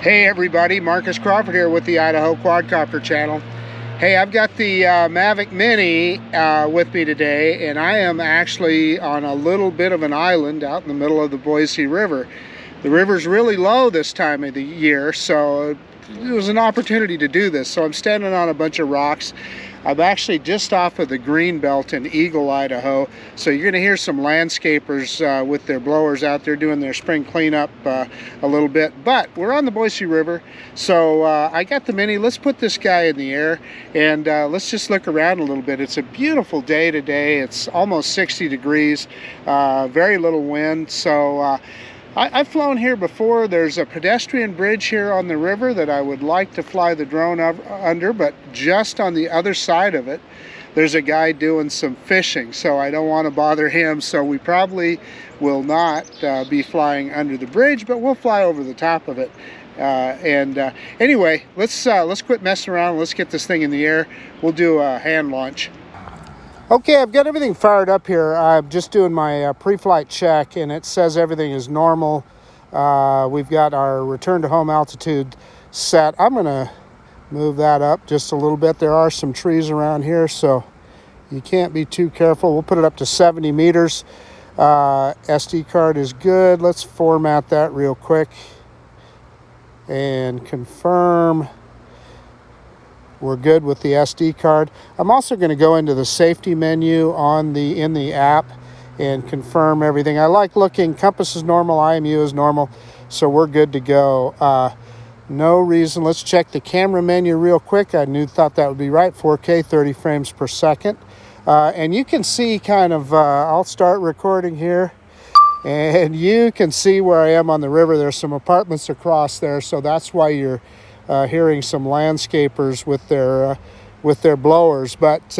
Hey everybody, Marcus Crawford here with the Idaho Quadcopter channel. Hey, I've got the Mavic Mini with me today, and I am actually on a little bit of an island out in the middle of the Boise River. The river's really low this time of the year, so it was an opportunity to do this. So I'm standing on a bunch of rocks. I'm actually just off of the green belt in Eagle, Idaho. So you're gonna hear some landscapers with their blowers out there doing their spring cleanup a little bit. But we're on the Boise River, so I got the Mini. Let's put this guy in the air and let's just look around a little bit. It's a beautiful day today. It's almost 60 degrees, very little wind. So I've flown here before. There's a pedestrian bridge here on the river that I would like to fly the drone under, but just on the other side of it, there's a guy doing some fishing, so I don't want to bother him. So we probably will not be flying under the bridge, but we'll fly over the top of it. Anyway, let's quit messing around. Let's get this thing in the air. We'll do a hand launch. Okay, I've got everything fired up here. I'm just doing my pre-flight check, and it says everything is normal. We've got our return to home altitude set. I'm gonna move that up just a little bit. There are some trees around here, so you can't be too careful. We'll put it up to 70 meters. SD card is good. Let's format that real quick and confirm. We're good with the SD card. I'm also going to go into the safety menu in the app and confirm everything. I like looking. Compass is normal, IMU is normal, so we're good to go. No reason. Let's check the camera menu real quick. Thought that would be right. 4K, 30 frames per second. And you can see kind of, I'll start recording here, and you can see where I am on the river. There's some apartments across there, so that's why you're hearing some landscapers with their blowers. But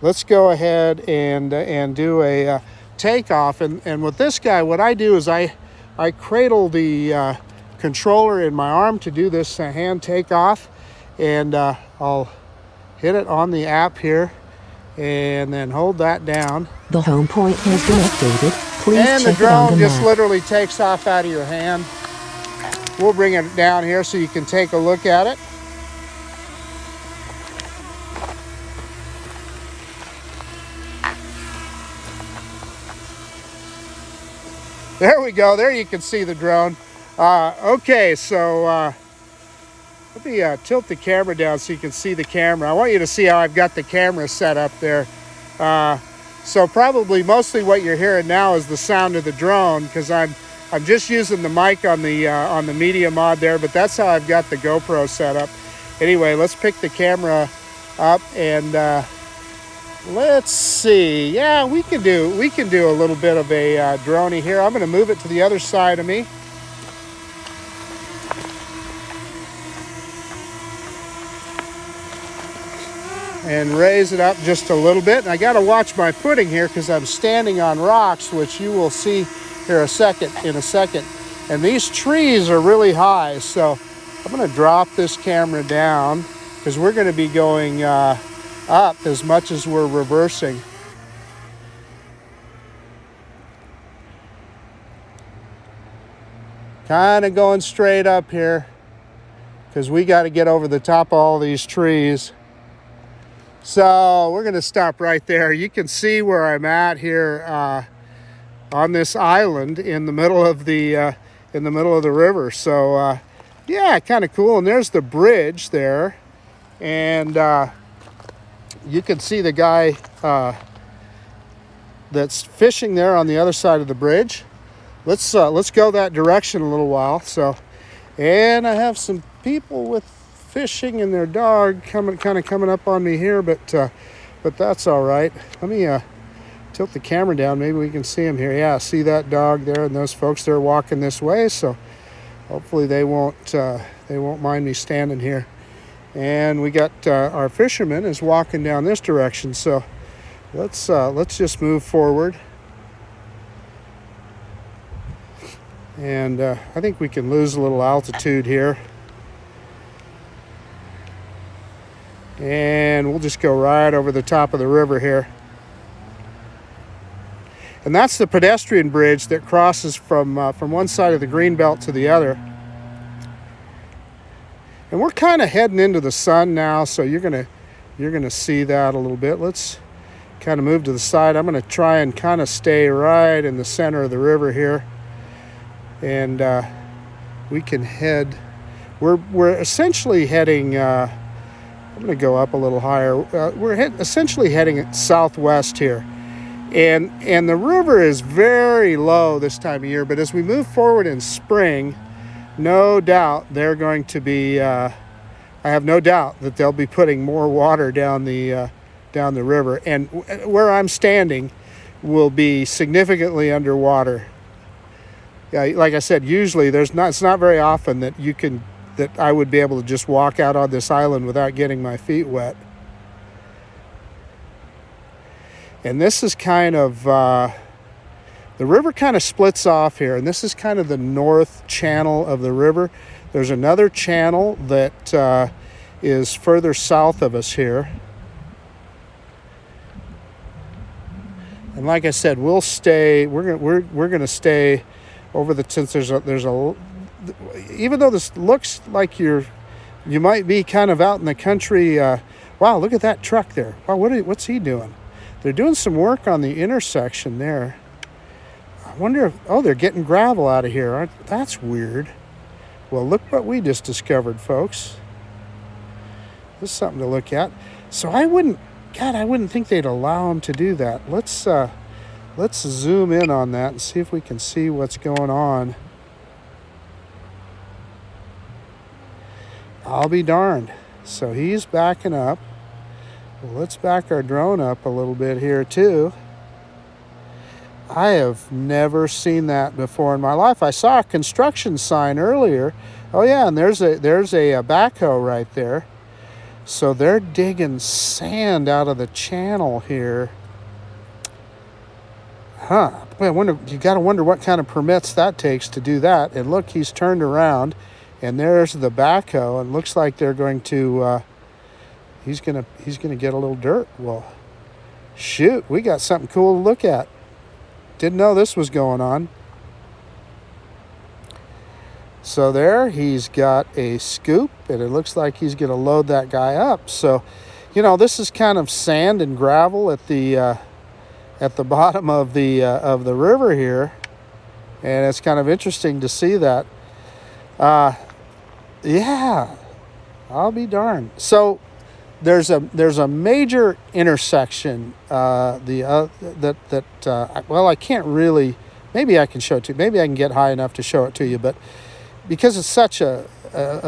let's go ahead and do a takeoff. And with this guy, what I do is I cradle the controller in my arm to do this hand takeoff, and I'll hit it on the app here and then hold that down. The home point has been updated. Please and check the drone it on the just map. literally takes off out of your hand. We'll bring it down here so you can take a look at it. There we go. There you can see the drone. Okay, so let me tilt the camera down so you can see the camera. I want you to see how I've got the camera set up there. So probably mostly what you're hearing now is the sound of the drone, because I'm just using the mic on the media mod there, but that's how I've got the GoPro set up. Anyway, let's pick the camera up and let's see. Yeah, we can do a little bit of a droney here. I'm going to move it to the other side of me. And raise it up just a little bit. And I got to watch my footing here because I'm standing on rocks, which you will see here in a second. And these trees are really high, so I'm going to drop this camera down because we're going to be going up as much as we're reversing. Kind of going straight up here because we got to get over the top of all these trees. So we're going to stop right there. You can see where I'm at here on this island in the middle of the river. So yeah, kind of cool. And there's the bridge there, and you can see the guy that's fishing there on the other side of the bridge. Let's go that direction a little while. So, and I have some people with fishing and their dog coming up on me here, but that's all right. Let me tilt the camera down. Maybe we can see them here. Yeah, see that dog there, and those folks, they're walking this way, so hopefully they won't mind me standing here. And we got our fisherman is walking down this direction, so let's just move forward. And I think we can lose a little altitude here. And we'll just go right over the top of the river here. And that's the pedestrian bridge that crosses from one side of the greenbelt to the other. And we're kind of heading into the sun now, so you're gonna see that a little bit. Let's kind of move to the side. I'm gonna try and kind of stay right in the center of the river here, and we can head. We're essentially heading. I'm gonna go up a little higher. We're essentially heading southwest here, and the river is very low this time of year. But as we move forward in spring, no doubt they're going to be. I have no doubt that they'll be putting more water down the river, and where I'm standing will be significantly underwater. Yeah, like I said, usually it's not very often that I would be able to just walk out on this island without getting my feet wet. And this is kind of the river kind of splits off here, and this is kind of the north channel of the river. There's another channel that is further south of us here. And like I said, we'll stay. We're gonna stay over the, since there's a even though this looks like you might be kind of out in the country. Wow, look at that truck there. Wow, what's he doing? They're doing some work on the intersection there. I wonder if, oh, they're getting gravel out of here. That's weird. Well, look what we just discovered, folks. This is something to look at. So I wouldn't think they'd allow them to do that. Let's zoom in on that and see if we can see what's going on. I'll be darned. So he's backing up. Well, let's back our drone up a little bit here too. I have never seen that before in my life. I saw a construction sign earlier. Oh yeah, and there's a backhoe right there. So they're digging sand out of the channel here. Huh. Boy, I wonder, you got to wonder what kind of permits that takes to do that. And look, he's turned around, and there's the backhoe, and looks like they're going to he's gonna get a little dirt. Well, shoot, we got something cool to look at. Didn't know this was going on. So there, he's got a scoop, and it looks like he's going to load that guy up. So, this is kind of sand and gravel at the bottom of the river here, and it's kind of interesting to see that. Yeah, I'll be darned. So there's a major intersection well, I can't really. Maybe I can show it to you. Maybe I can get high enough to show it to you, but because it's such a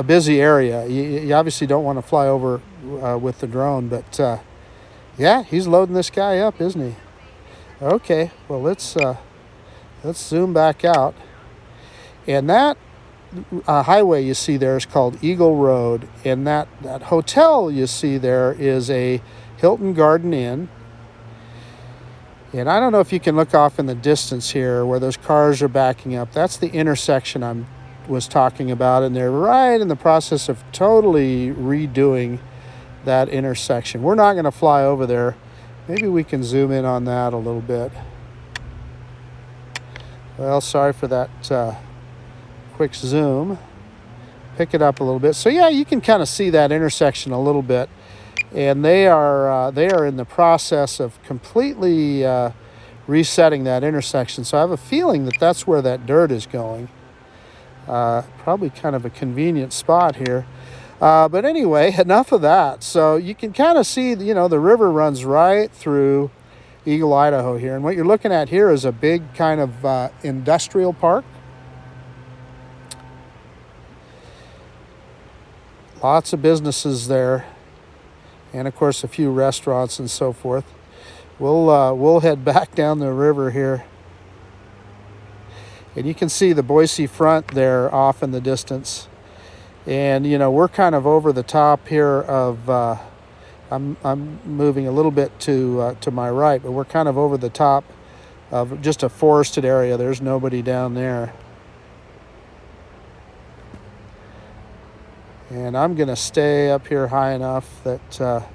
busy area, you obviously don't want to fly over with the drone. But yeah, he's loading this guy up, isn't he? Okay, well let's zoom back out. And that highway you see there is called Eagle Road, and that hotel you see there is a Hilton Garden Inn. And I don't know if you can look off in the distance here where those cars are backing up. That's the intersection I was talking about, and they're right in the process of totally redoing that intersection. We're not going to fly over there. Maybe we can zoom in on that a little bit. Well, sorry for that quick zoom. Pick it up a little bit. So yeah, you can kind of see that intersection a little bit. And they are in the process of completely resetting that intersection. So I have a feeling that that's where that dirt is going. Probably kind of a convenient spot here. But anyway, enough of that. So you can kind of see, the river runs right through Eagle, Idaho here. And what you're looking at here is a big kind of industrial park. Lots of businesses there. And of course, a few restaurants and so forth. We'll head back down the river here. And you can see the Boise front there off in the distance. And, we're kind of over the top here of, I'm moving a little bit to my right, but we're kind of over the top of just a forested area. There's nobody down there. And I'm going to stay up here high enough that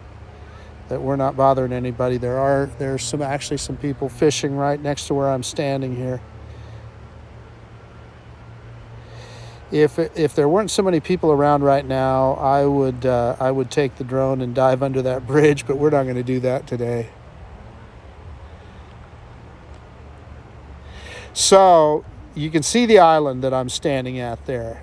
we're not bothering anybody. There's actually some people fishing right next to where I'm standing here. If there weren't so many people around right now, I would take the drone and dive under that bridge, but we're not going to do that today. So you can see the island that I'm standing at there,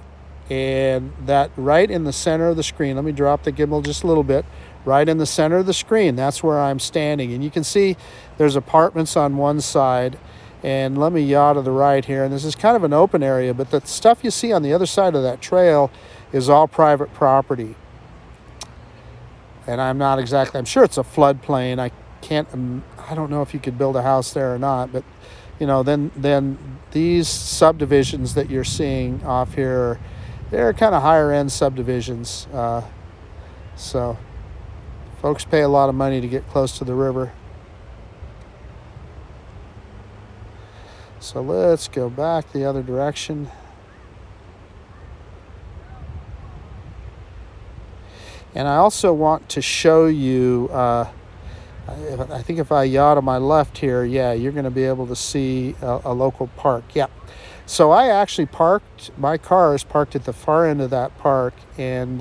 and that right in the center of the screen. Let me drop the gimbal just a little bit. Right in the center of the screen, that's where I'm standing, and you can see there's apartments on one side. And let me yaw to the right here, and this is kind of an open area, but the stuff you see on the other side of that trail is all private property. And I'm sure it's a floodplain. I don't know if you could build a house there or not, but then these subdivisions that you're seeing off here, they're kind of higher end subdivisions. So folks pay a lot of money to get close to the river. So let's go back the other direction. And I also want to show you, I think if I yaw to my left here, yeah, you're going to be able to see a local park. Yeah. So I actually my car is parked at the far end of that park. And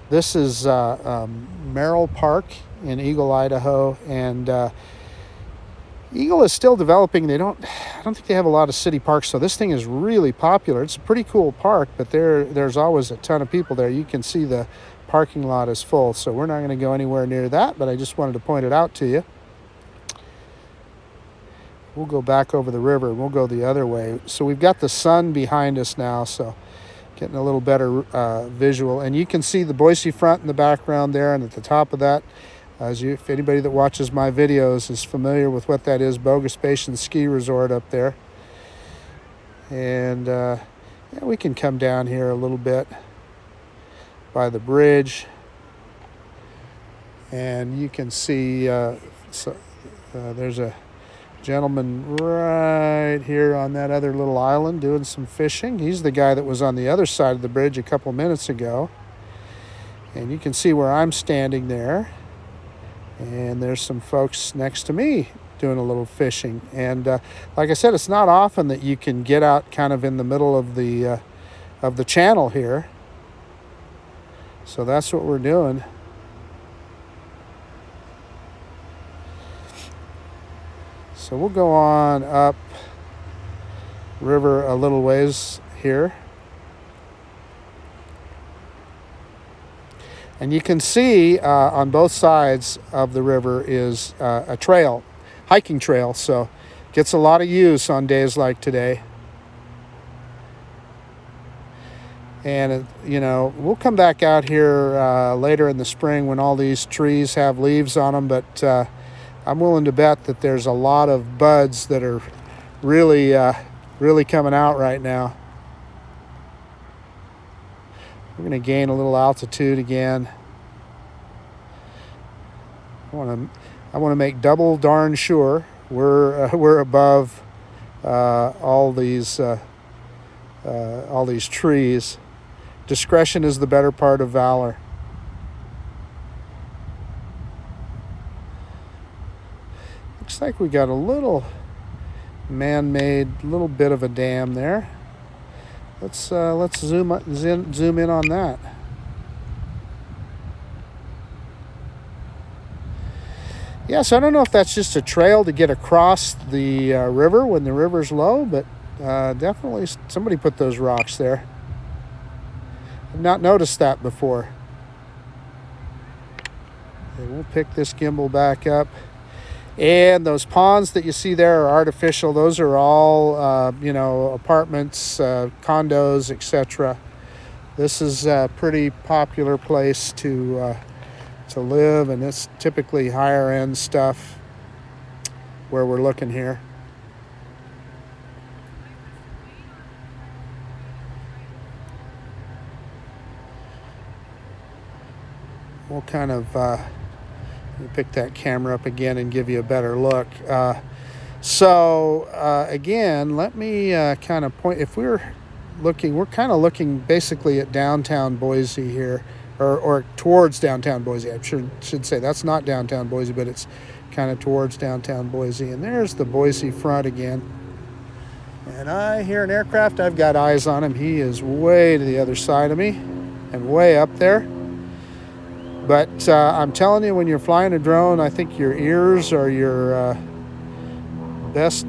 this is Merrell Park in Eagle, Idaho. And Eagle is still developing. I don't think they have a lot of city parks, so this thing is really popular. It's a pretty cool park, but there's always a ton of people there. You can see the parking lot is full, so we're not going to go anywhere near that, but I just wanted to point it out to you. We'll go back over the river, and we'll go the other way. So we've got the sun behind us now, so getting a little better visual. And you can see the Boise front in the background there, and at the top of that, if anybody that watches my videos is familiar with what that is, Bogus Basin Ski Resort up there. And yeah, we can come down here a little bit by the bridge, and you can see there's a gentleman right here on that other little island doing some fishing. He's the guy that was on the other side of the bridge a couple minutes ago. And you can see where I'm standing there. And there's some folks next to me doing a little fishing. And like I said, it's not often that you can get out kind of in the middle of the channel here. So that's what we're doing. So we'll go on up river a little ways here. And you can see on both sides of the river is a trail, hiking trail, so gets a lot of use on days like today. And, we'll come back out here later in the spring when all these trees have leaves on them, but I'm willing to bet that there's a lot of buds that are really, really coming out right now. We're going to gain a little altitude again. I want to make double darn sure we're above all these trees. Discretion is the better part of valor. Looks like we got a little man-made little bit of a dam there. Let's zoom in on that. Yeah, so I don't know if that's just a trail to get across the river when the river's low, but definitely somebody put those rocks there. I've not noticed that before. Okay, we'll pick this gimbal back up. And those ponds that you see there are artificial. Those are all, apartments, condos, etc. This is a pretty popular place to live, and it's typically higher end stuff where we're looking here. We'll kind of pick that camera up again and give you a better look. Again, let me kind of point. If we're kind of looking basically at downtown Boise here, or towards downtown Boise. I should say that's not downtown Boise, but it's kind of towards downtown Boise. And there's the Boise front again. And I hear an aircraft. I've got eyes on him. He is way to the other side of me and way up there. But I'm telling you, when you're flying a drone, I think your ears are your best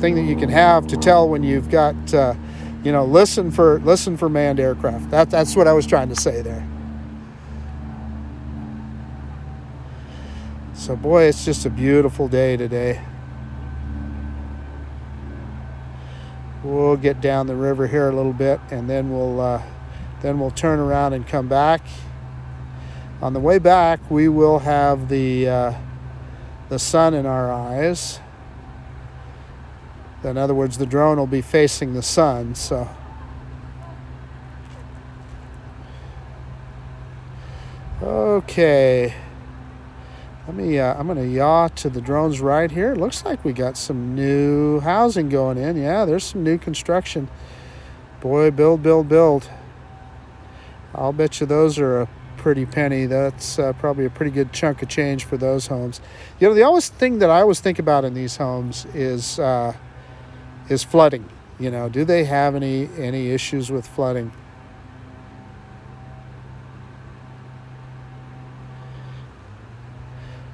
thing that you can have to tell when you've got, listen for manned aircraft. That's what I was trying to say there. So boy, it's just a beautiful day today. We'll get down the river here a little bit, and then we'll turn around and come back. On the way back, we will have the sun in our eyes. In other words, the drone will be facing the sun. So okay. I'm going to yaw to the drone's right here. It looks like we got some new housing going in. Yeah, there's some new construction. Boy, build. I'll bet you those are a pretty penny. That's probably a pretty good chunk of change for those homes. The always thing that I always think about in these homes is flooding. Do they have any issues with flooding?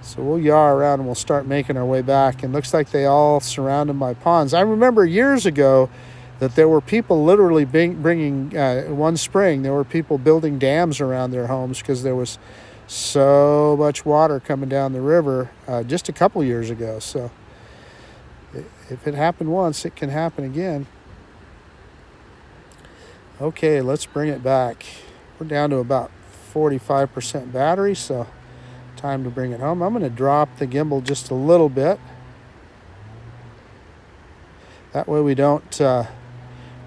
So we'll yaw around and we'll start making our way back. And looks like they all surround them by ponds. I remember years ago that there were people literally bringing, one spring, there were people building dams around their homes because there was so much water coming down the river just a couple years ago. So if it happened once, it can happen again. Okay, let's bring it back. We're down to about 45% battery, so time to bring it home. I'm going to drop the gimbal just a little bit. That way we don't,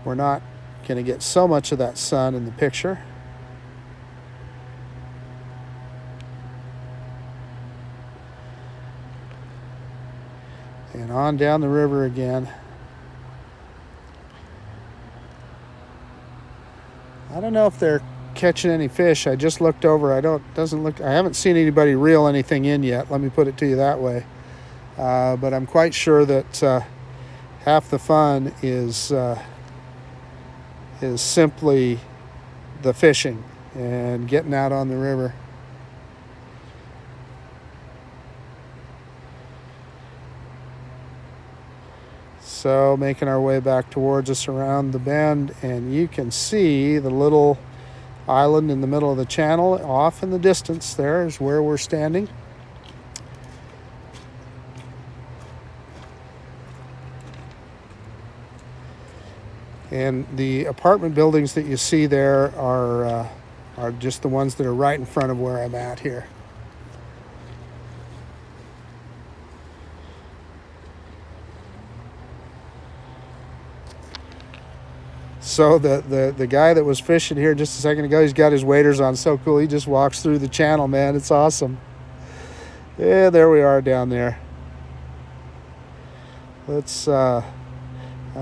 we're not going to get so much of that sun in the picture. And on down the river again. I don't know if they're catching any fish. I just looked over. I haven't seen anybody reel anything in yet. Let me put it to you that way. But I'm quite sure that half the fun is simply the fishing and getting out on the river. So making our way back towards us around the bend, and you can see the little island in the middle of the channel. Off in the distance there is where we're standing. And the apartment buildings that you see there are just the ones that are right in front of where I'm at here. So the guy that was fishing here just a second ago, he's got his waders on. So cool. He just walks through the channel, man. It's awesome. Yeah, there we are down there. Let's, I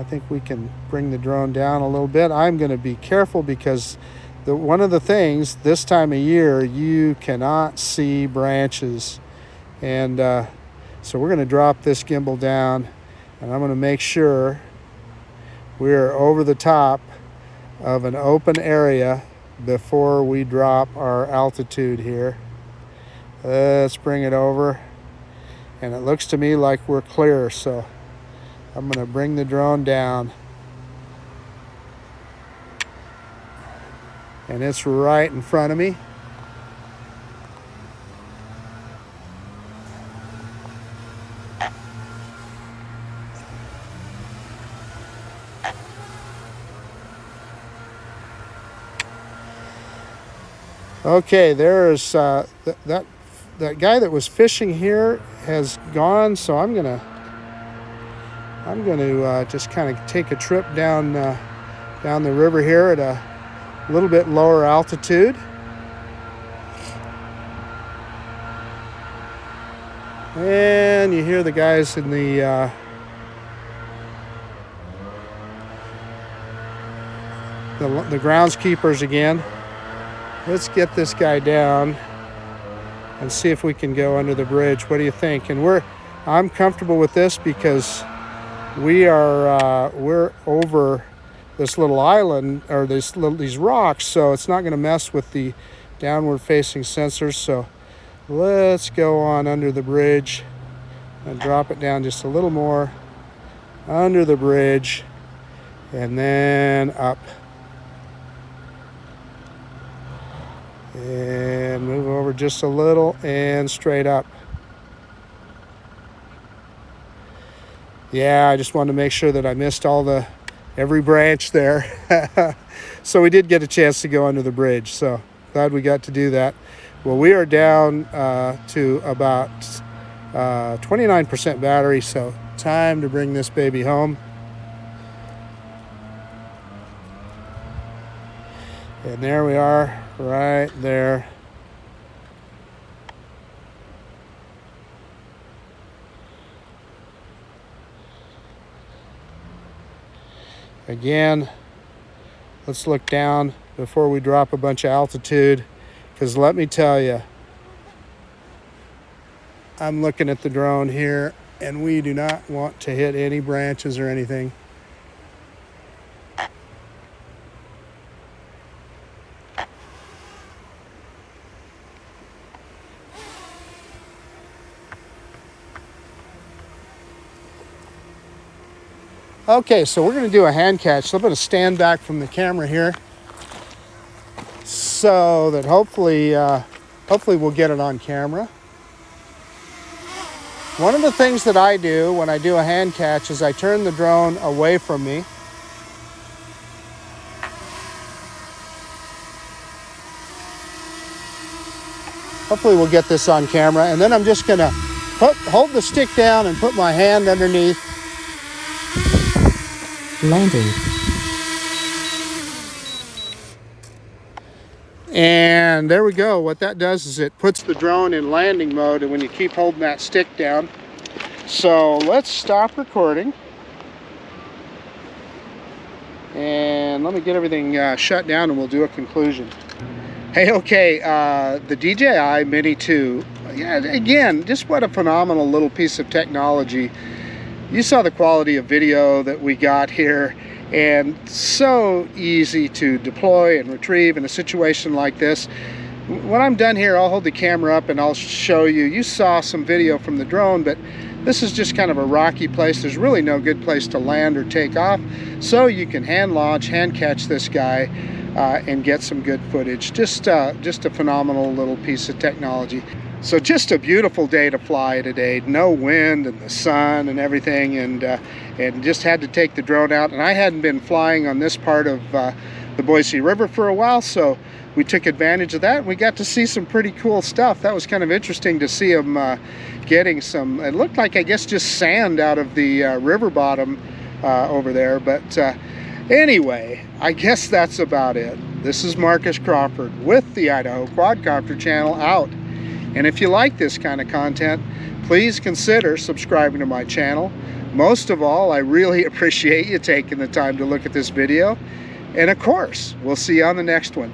think we can bring the drone down a little bit. I'm going to be careful because one of the things this time of year, you cannot see branches. And so we're going to drop this gimbal down, and I'm going to make sure we're over the top of an open area before we drop our altitude here. Let's bring it over. And it looks to me like we're clear, so I'm going to bring the drone down. And it's right in front of me. Okay, there's that guy that was fishing here has gone, so I'm gonna just kind of take a trip down the river here at a little bit lower altitude. And you hear the guys in the groundskeepers again. Let's get this guy down and see if we can go under the bridge. What do you think? And I'm comfortable with this because we're over this little island, or these rocks, so it's not going to mess with the downward facing sensors. So let's go on under the bridge and drop it down just a little more under the bridge, and then up, and move over just a little and straight up. Yeah, I just wanted to make sure that I missed every branch there. So we did get a chance to go under the bridge, so glad we got to do that. Well, we are down to about 29% battery, so time to bring this baby home. And there we are, right there. Again, let's look down before we drop a bunch of altitude, because let me tell you, I'm looking at the drone here, and we do not want to hit any branches or anything. Okay, so we're going to do a hand catch. So I'm going to stand back from the camera here so that hopefully we'll get it on camera. One of the things that I do when I do a hand catch is I turn the drone away from me. Hopefully we'll get this on camera, and then I'm just going to hold the stick down and put my hand underneath. Landing. And there we go. What that does is it puts the drone in landing mode, and when you keep holding that stick down. So let's stop recording. And let me get everything shut down, and we'll do a conclusion. Hey, okay, the DJI Mini 2, yeah, again, just what a phenomenal little piece of technology. You saw the quality of video that we got here, and so easy to deploy and retrieve in a situation like this. When I'm done here, I'll hold the camera up and I'll show you. You saw some video from the drone, but this is just kind of a rocky place. There's really no good place to land or take off, so you can hand launch, hand catch this guy, and get some good footage. Just a phenomenal little piece of technology. So just a beautiful day to fly today. No wind and the sun and everything, and just had to take the drone out. And I hadn't been flying on this part of the Boise River for a while, so we took advantage of that, and we got to see some pretty cool stuff. That was kind of interesting to see them getting some, it looked like, I guess, just sand out of the river bottom over there. But anyway, I guess that's about it. This is Marcus Crawford with the Idaho Quadcopter channel out. And if you like this kind of content, please consider subscribing to my channel. Most of all, I really appreciate you taking the time to look at this video. And of course, we'll see you on the next one.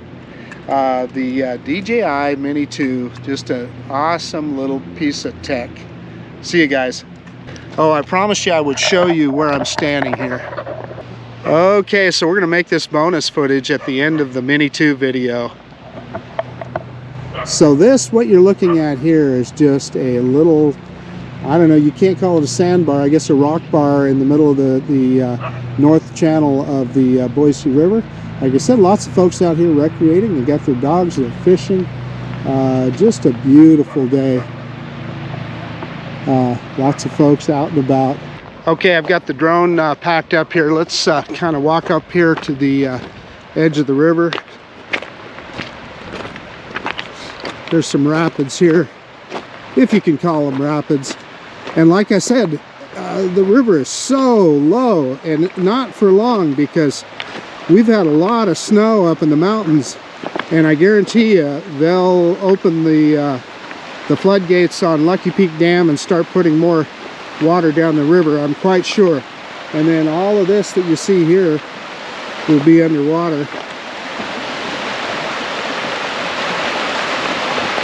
The DJI Mini 2, just an awesome little piece of tech. See you guys. Oh, I promised you I would show you where I'm standing here. Okay, so we're going to make this bonus footage at the end of the Mini 2 video. So this, what you're looking at here, is just a little, I don't know, you can't call it a sandbar, I guess a rock bar in the middle of the north channel of the Boise River. Like I said, lots of folks out here recreating. They got their dogs, they're fishing. Just a beautiful day. Lots of folks out and about. Okay, I've got the drone packed up here. Let's kind of walk up here to the edge of the river. There's some rapids here, if you can call them rapids. And like I said, the river is so low, and not for long, because we've had a lot of snow up in the mountains, and I guarantee you they'll open the floodgates on Lucky Peak Dam and start putting more water down the river, I'm quite sure. And then all of this that you see here will be underwater.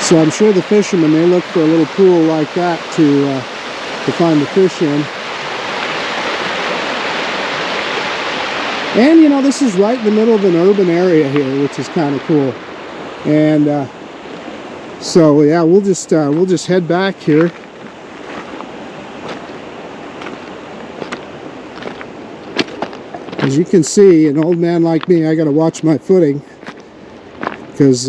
So I'm sure the fishermen, they look for a little pool like that to find the fish in. And you know, this is right in the middle of an urban area here, which is kind of cool. And so yeah, we'll just head back here. As you can see, an old man like me, I got to watch my footing, because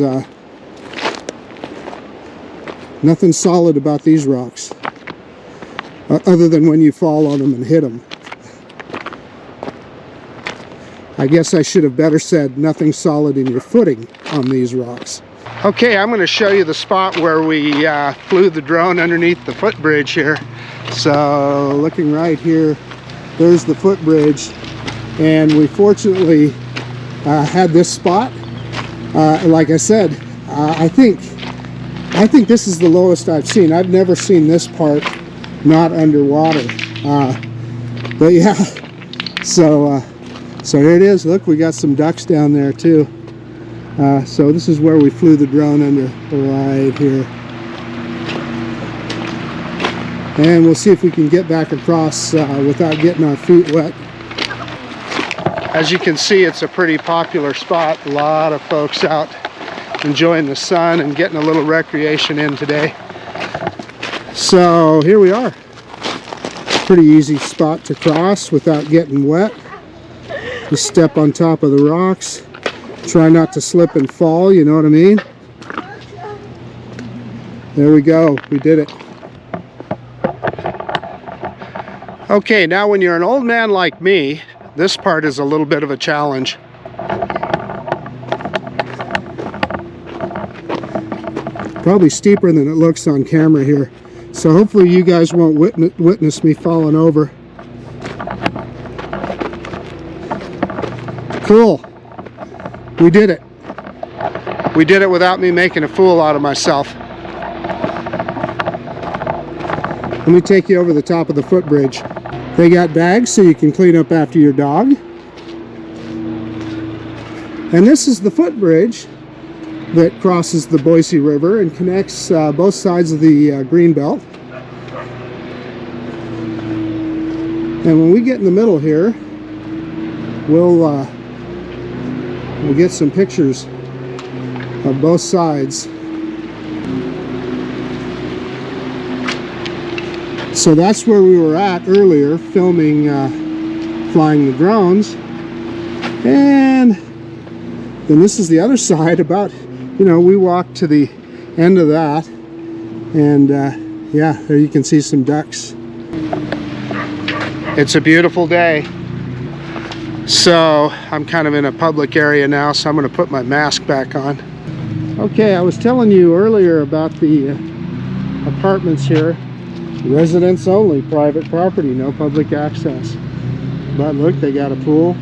nothing solid about these rocks, other than when you fall on them and hit them. I guess I should have better said nothing solid in your footing on these rocks. Okay, I'm going to show you the spot where we flew the drone underneath the footbridge here. So looking right here, there's the footbridge, and we fortunately had this spot. Like I said, I think this is the lowest I've seen. I've never seen this part not underwater. But yeah, so here it is. Look, we got some ducks down there too. So this is where we flew the drone under, right here. And we'll see if we can get back across without getting our feet wet. As you can see, it's a pretty popular spot. A lot of folks out enjoying the sun and getting a little recreation in today. So here we are. Pretty easy spot to cross without getting wet. Just step on top of the rocks. Try not to slip and fall, you know what I mean? There we go, we did it. Okay, now when you're an old man like me, this part is a little bit of a challenge. Probably steeper than it looks on camera here. So hopefully you guys won't witness me falling over. Cool. We did it. We did it without me making a fool out of myself. Let me take you over the top of the footbridge. They got bags so you can clean up after your dog. And this is the footbridge that crosses the Boise River and connects both sides of the greenbelt. And when we get in the middle here, we'll get some pictures of both sides. So that's where we were at earlier, filming flying the drones. And then this is the other side. About, you know, we walked to the end of that, and yeah, there you can see some ducks. It's a beautiful day. So I'm kind of in a public area now, so I'm going to put my mask back on. Okay, I was telling you earlier about the apartments here. Residents only, private property, no public access. But look, they got a pool.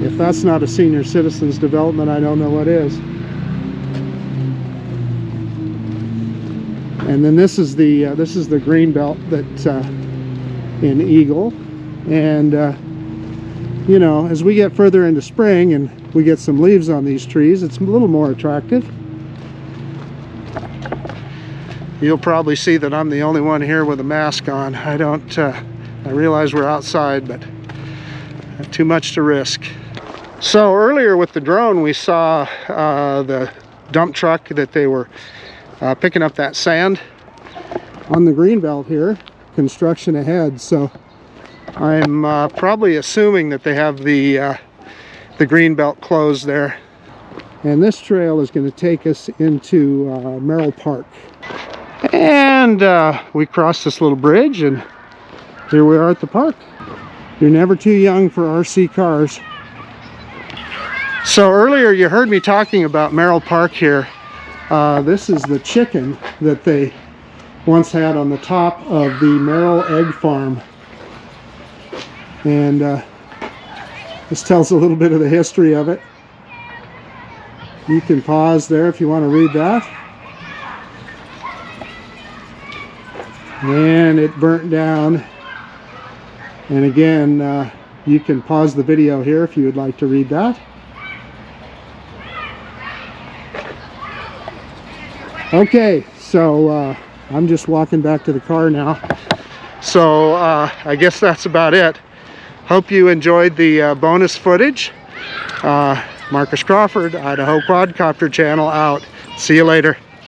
If that's not a senior citizens development, I don't know what is. And then this is the green belt that in Eagle. And you know, as we get further into spring and we get some leaves on these trees, it's a little more attractive. You'll probably see that I'm the only one here with a mask on. I realize we're outside, but too much to risk. So earlier with the drone, we saw the dump truck that they were picking up that sand on the greenbelt here. Construction ahead. So I'm probably assuming that they have the greenbelt closed there. And this trail is going to take us into Merrell Park. And we crossed this little bridge, and here we are at the park. You're never too young for RC cars. So earlier you heard me talking about Merrell Park here. This is the chicken that they once had on the top of the Merrell egg farm. And this tells a little bit of the history of it. You can pause there if you want to read that. And it burnt down. And again, you can pause the video here if you would like to read that. Okay, so I'm just walking back to the car now. So I guess that's about it. Hope you enjoyed the bonus footage. Marcus Crawford, Idaho Quadcopter channel out. See you later.